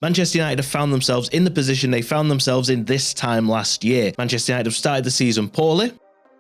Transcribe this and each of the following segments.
Manchester United have found themselves in the position they found themselves in this time last year. Manchester United have started the season poorly.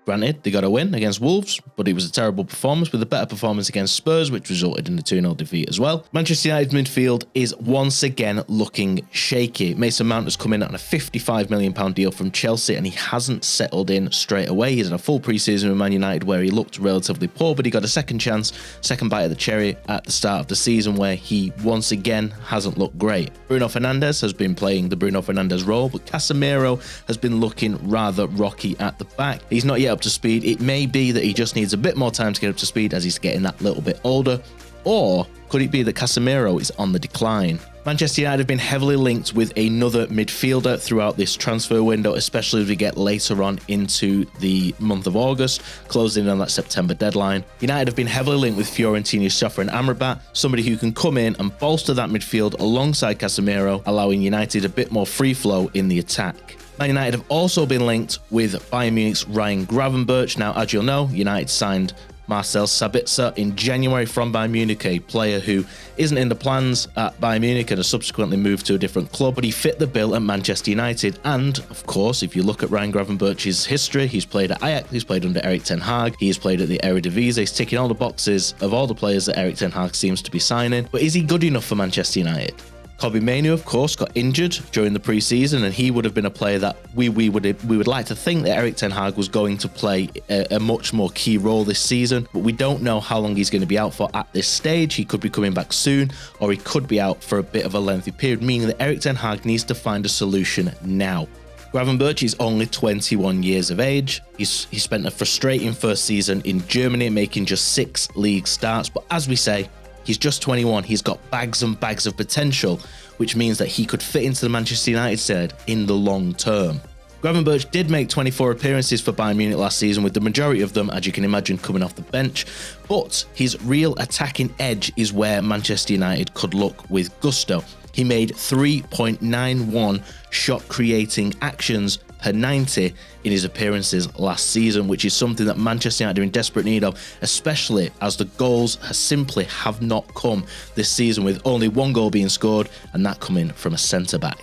Granted, they got a win against Wolves, but it was a terrible performance with a better performance against Spurs, which resulted in a 2-0 defeat as well. Manchester United's midfield is once again looking shaky. Mason Mount has come in on a £55 million deal from Chelsea, and he hasn't settled in straight away. He's in a full pre-season with Man United where he looked relatively poor, but he got a second chance, second bite of the cherry at the start of the season where he once again hasn't looked great. Bruno Fernandes has been playing the Bruno Fernandes role, but Casemiro has been looking rather rocky at the back. He's not yet up to speed. It may be that he just needs a bit more time to get up to speed as he's getting that little bit older, or could it be that Casemiro is on the decline? Manchester United have been heavily linked with another midfielder throughout this transfer window, especially as we get later on into the month of August, closing in on that September deadline. United have been heavily linked with Fiorentina's Sofyan Amrabat, somebody who can come in and bolster that midfield alongside Casemiro, allowing United a bit more free flow in the attack. Man United have also been linked with Bayern Munich's Ryan Gravenberch. Now, as you'll know, United signed Marcel Sabitzer in January from Bayern Munich, a player who isn't in the plans at Bayern Munich and has subsequently moved to a different club, but he fit the bill at Manchester United. And, of course, if you look at Ryan Gravenberch's history, he's played at Ajax, he's played under Erik ten Hag, he's played at the Eredivisie, he's ticking all the boxes of all the players that Erik ten Hag seems to be signing. But is he good enough for Manchester United? Kobbie Mainoo, of course, got injured during the pre-season, and he would have been a player that we would like to think that Erik ten Hag was going to play a much more key role this season, but we don't know how long he's going to be out for at this stage. He could be coming back soon, or he could be out for a bit of a lengthy period, meaning that Erik ten Hag needs to find a solution now. Gravenberch is only 21 years of age. He spent a frustrating first season in Germany, making just 6 league starts, but as we say, he's just 21. He's got bags and bags of potential, which means that he could fit into the Manchester United side in the long term. Gravenberch did make 24 appearances for Bayern Munich last season, with the majority of them, as you can imagine, coming off the bench. But his real attacking edge is where Manchester United could look with gusto. He made 3.91 shot-creating actions per 90 in his appearances last season, which is something that Manchester United are in desperate need of, especially as the goals simply have not come this season, with only 1 goal being scored, and that coming from a centre-back.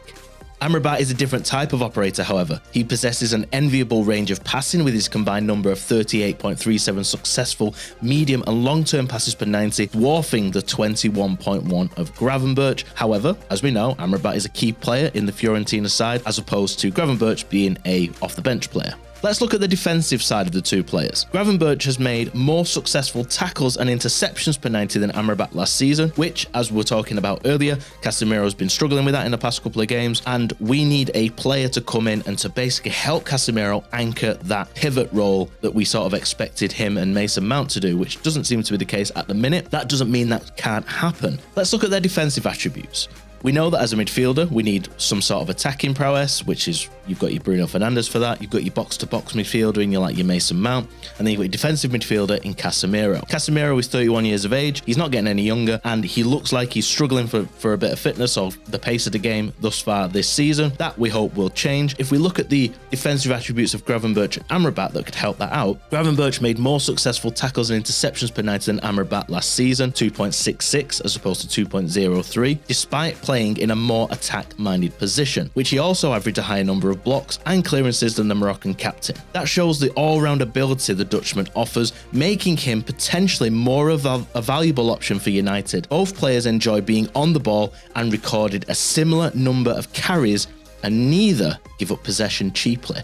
Amrabat is a different type of operator, however. He possesses an enviable range of passing with his combined number of 38.37 successful medium and long-term passes per 90, dwarfing the 21.1 of Gravenberch. However, as we know, Amrabat is a key player in the Fiorentina side, as opposed to Gravenberch being a off-the-bench player. Let's look at the defensive side of the two players. Gravenberch has made more successful tackles and interceptions per 90 than Amrabat last season, which, as we were talking about earlier, Casemiro has been struggling with that in the past couple of games, and we need a player to come in and to basically help Casemiro anchor that pivot role that we sort of expected him and Mason Mount to do, which doesn't seem to be the case at the minute. That doesn't mean that can't happen. Let's look at their defensive attributes. We know that as a midfielder, we need some sort of attacking prowess, which is, you've got your Bruno Fernandes for that, you've got your box-to-box midfielder in your Mason Mount, and then you've got your defensive midfielder in Casemiro. Casemiro is 31 years of age, he's not getting any younger, and he looks like he's struggling for a bit of fitness or the pace of the game thus far this season. That we hope will change. If we look at the defensive attributes of Gravenberch and Amrabat that could help that out, Gravenberch made more successful tackles and interceptions per 90 than Amrabat last season, 2.66 as opposed to 2.03, despite playing in a more attack-minded position, which he also averaged a higher number of blocks and clearances than the Moroccan captain. That shows the all-round ability the Dutchman offers, making him potentially more of a valuable option for United. Both players enjoy being on the ball and recorded a similar number of carries, and neither give up possession cheaply.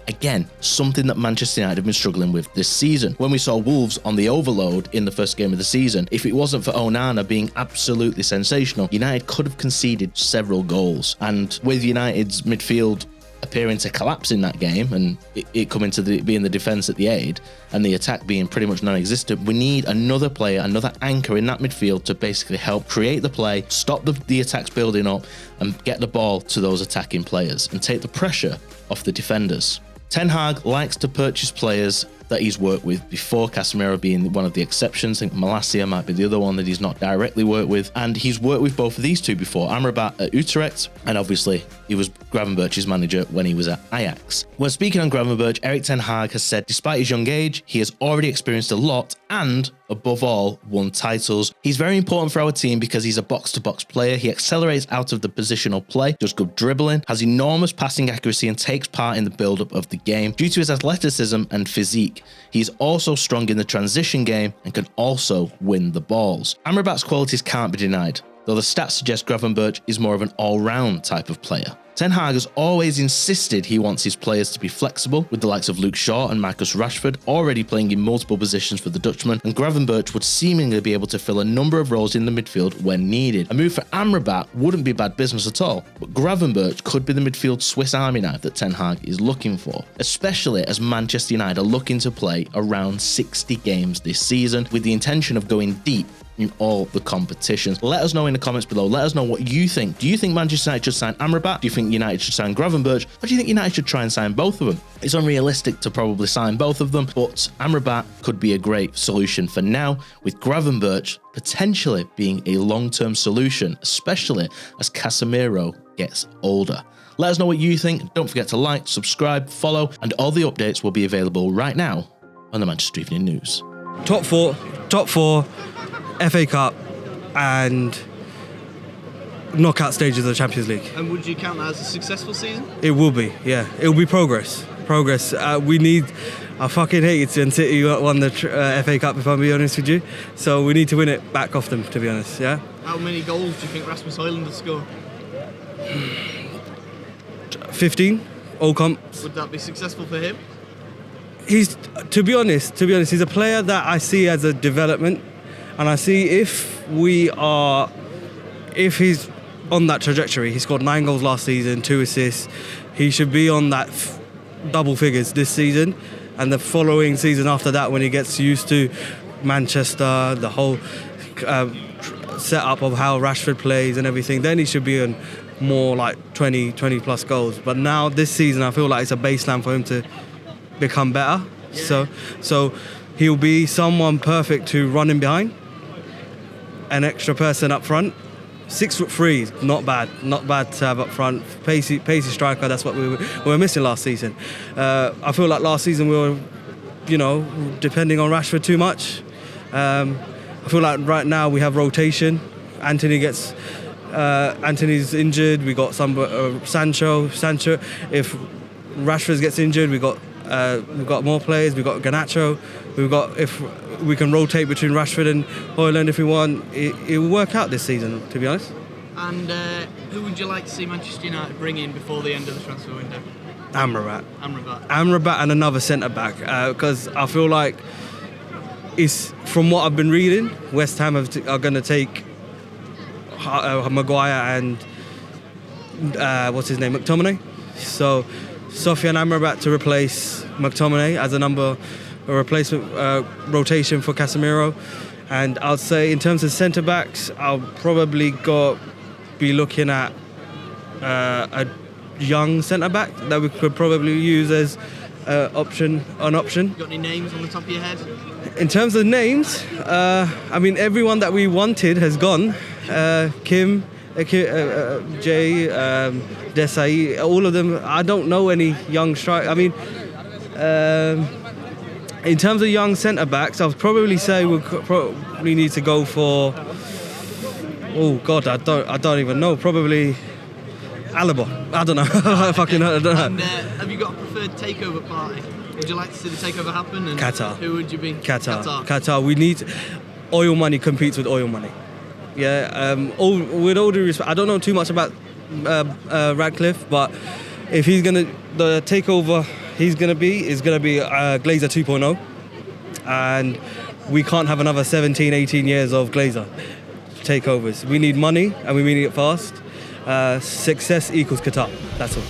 Again, something that Manchester United have been struggling with this season. When we saw Wolves on the overload in the first game of the season, if it wasn't for Onana being absolutely sensational, United could have conceded several goals. And with United's midfield appearing to collapse in that game and it coming to being the defence at the aid and the attack being pretty much non-existent, we need another player, another anchor in that midfield to basically help create the play, stop the attacks building up and get the ball to those attacking players and take the pressure off the defenders. Ten Hag likes to purchase players that he's worked with before, Casemiro being one of the exceptions. I think Malacia might be the other one that he's not directly worked with, and he's worked with both of these two before, Amrabat at Utrecht, and obviously he was Gravenberch's manager when he was at Ajax. When speaking on Gravenberch, Erik ten Hag has said despite his young age, he has already experienced a lot and, above all, won titles. He's very important for our team because he's a box-to-box player. He accelerates out of the positional play, does good dribbling, has enormous passing accuracy and takes part in the build-up of the game. Due to his athleticism and physique, he's also strong in the transition game and can also win the balls. Amrabat's qualities can't be denied, though the stats suggest Gravenberch is more of an all-round type of player. Ten Hag has always insisted he wants his players to be flexible, with the likes of Luke Shaw and Marcus Rashford already playing in multiple positions for the Dutchman, and Gravenberch would seemingly be able to fill a number of roles in the midfield when needed. A move for Amrabat wouldn't be bad business at all, but Gravenberch could be the midfield Swiss Army knife that Ten Hag is looking for, especially as Manchester United are looking to play around 60 games this season, with the intention of going deep in all the competitions. Let us know in the comments below. Let us know what you think. Do you think Manchester United should sign Amrabat? Do you think United should sign Gravenberch? Or do you think United should try and sign both of them? It's unrealistic to probably sign both of them, but Amrabat could be a great solution for now, with Gravenberch potentially being a long-term solution, especially as Casemiro gets older. Let us know what you think. Don't forget to like, subscribe, follow, and all the updates will be available right now on the Manchester Evening News. Top four, FA Cup and knockout stages of the Champions League. And would you count that as a successful season? It will be, yeah. It will be progress. I fucking hated City until you won the FA Cup, if I'm being honest with you. So we need to win it back off them, to be honest, yeah. How many goals do you think Rasmus Højlund will score? 15, all comps. Would that be successful for him? To be honest, he's a player that I see as a development. And I see if he's on that trajectory, he scored 9 goals last season, 2 assists, he should be on that double figures this season. And the following season after that, when he gets used to Manchester, the whole setup of how Rashford plays and everything, then he should be on more like 20 plus goals. But now this season, I feel like it's a baseline for him to become better. Yeah. So he'll be someone perfect to run in behind. An extra person up front. 6'3", not bad to have up front. Pacey striker, that's what we were missing last season. I feel like last season we were, depending on Rashford too much. I feel like right now we have rotation. Anthony's injured. We got Sancho. If Rashford gets injured, we've got more players. We've got Garnacho. If we can rotate between Rashford and Højlund if we want, it will work out this season, to be honest. And who would you like to see Manchester United bring in before the end of the transfer window? Amrabat and another centre-back, because I feel like from what I've been reading, West Ham are going to take Maguire and McTominay. So Sofyan Amrabat to replace McTominay as a replacement rotation for Casemiro. And I'll say in terms of centre-backs, I'll probably be looking at a young centre-back that we could probably use as an option. Got any names on the top of your head? In terms of names, everyone that we wanted has gone. Kim, Jay, Desai, all of them. I don't know any young strikers. In terms of young centre-backs, I would probably say we'll probably need to go for... Oh, God, I don't even know. Probably Alaba. I don't know. I don't know. And have you got a preferred takeover party? Would you like to see the takeover happen? And Qatar. Who would you be? Qatar. We need... Oil money competes with oil money. Yeah. With all due respect, I don't know too much about Radcliffe, but if he's going to... The takeover... is going to be Glazer 2.0, and we can't have another 17, 18 years of Glazer takeovers. We need money, and we need it fast. Success equals Qatar. That's all.